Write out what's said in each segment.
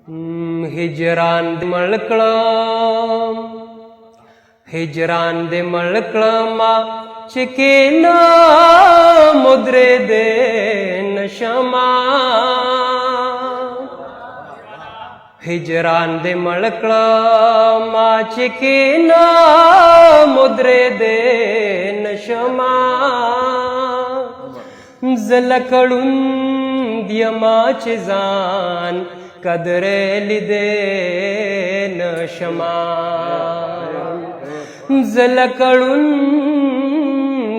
हिजरान दे मळकळम हिजरान दे मळकळमा चिकेना मुद्रे दे नशमा हिजरान दे मळकळमा चिकेना मुद्रे दे नशमा जलकडून दियमाचे जान कदरेली दे नशमा जलकडून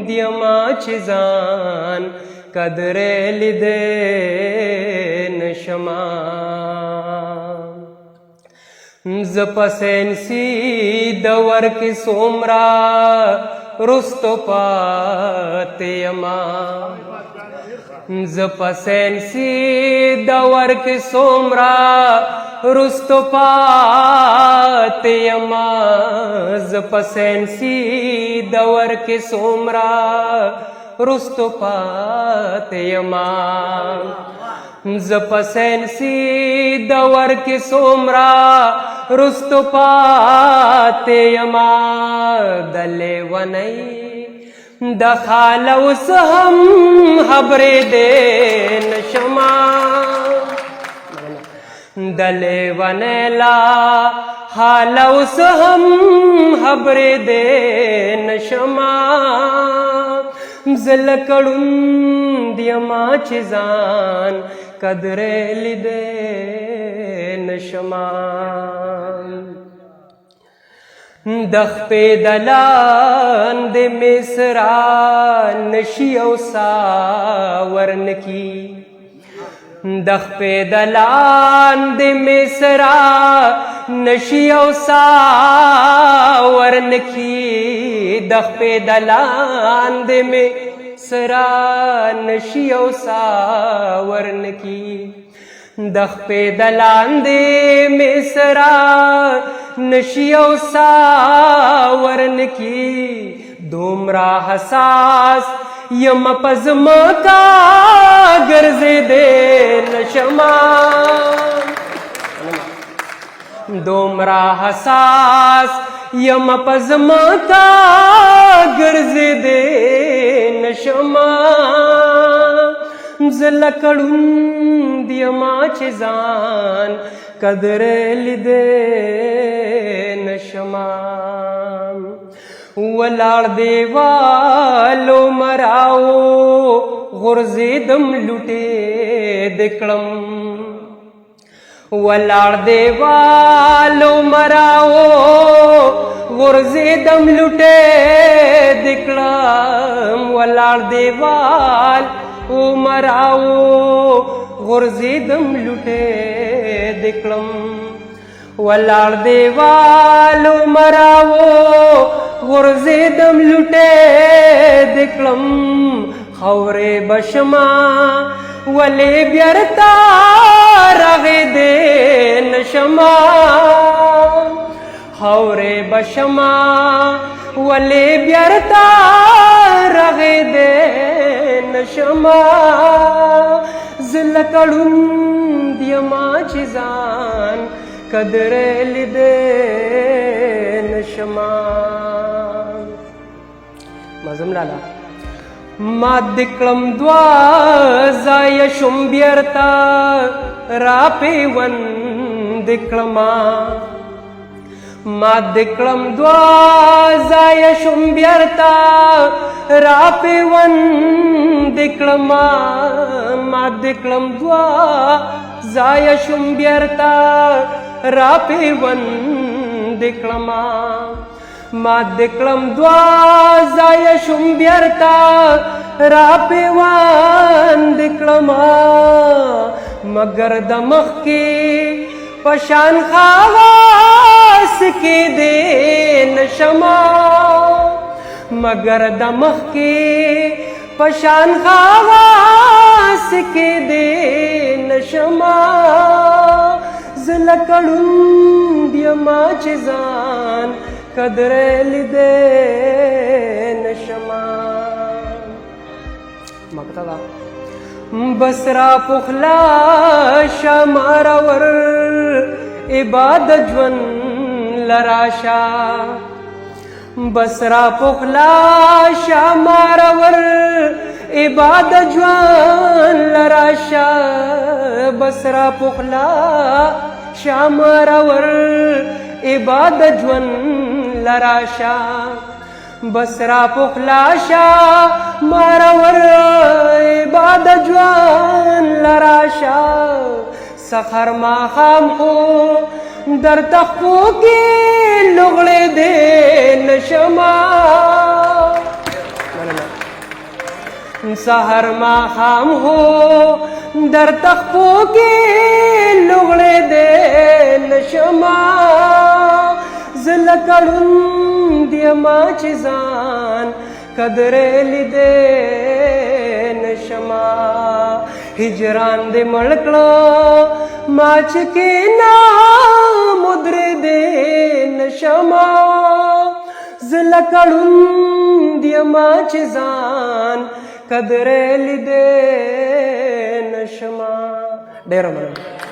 दियमाचे जान कदरेली दे नशमा जपसेन सी दवर के सोमरा रुस्तो पातेयमा जपसेन सी दवर के सोमरा रुस्तो पातेयमा जपसेन सी दवर के सोमरा रुस्तो पातेयमा जपसेन सी दवर के सोमरा रुस्तो पातेयमा दले वनई दखालउस हम हबरे दे नशमा दले वनेला हालउस हम हबरे दे नशमा जलकडून दियमाचे जान कदरेली दे नशमा दख पे दलान दे मिसरा नशियो सावरन की दख पे दलान दे मिसरा नशियो सावरन की दख पे दलान दे मिसरा नशियो सावरन की दख पे दलान दे मिसरा नशियो सावरन की दोमरा हसास यम पज़म का गर्जे दे नशमा दोमरा हसास यम पज़म का गर्जे दे नशमा जलकडून दियमाचे जान कदरेली दे नशमा वलाड़ देवालो मराओ गुर्जे दम लुटे दिकड़म वलाड़ देवालो मराओ गुर्जे दम लुटे दिकड़म वलाड़ देवाल ओ मराओ गुर्जे दम लुटे दिकड़म वलाड़ देवालो मराओ गुर्जे दम लुटे दिकड़म खौरे बशमा वले ब्यरता रगे दे नशमा खौरे बशमा वले ब्यरता रगे दे नशमा जलकडून दियमाचे जान कदरेली दे नशमा मजम लाला मादिक्लम द्वा जाय शुंब्यरता रापे वन दिक्लमा मादिक्लम द्वा जाय शुंब्यरता रापे वन दिक्लमा मादिक्लम द्वा जाय शुंब्यरता रापे वन दिक्लमा मादिक्लम द्वा जाय शुंब्यरता रापे वन दिक्लमा मगर दमख के पशान खावास के दे नशमा मगर दमख के पशान खावास के दे नशमा जलकडून दियमाचे जान कदरेली दे नशमा मगताला बसरा पुखला शमारावर عبادت ژوند لراشا بسرا پخلا شامارور عبادت ژوند لراشا بسرا پخلا شامارور عبادت ژوند لراشا بسرا پخلا شامارور عبادت ژوند لراشا سحر ماښام خو در تخپو کې لغړې دې نشما سحر ماښام هو در تخپو کې لغړې دې نشما زه لکه ړوند یما چې ځان قدرې لیدې نشما هجران دې مړ کړه ما چې کېنام ودرېدې نشما زه لکه ړوند یما چې ځان قدرې لیدې نشما. ډېره مننه.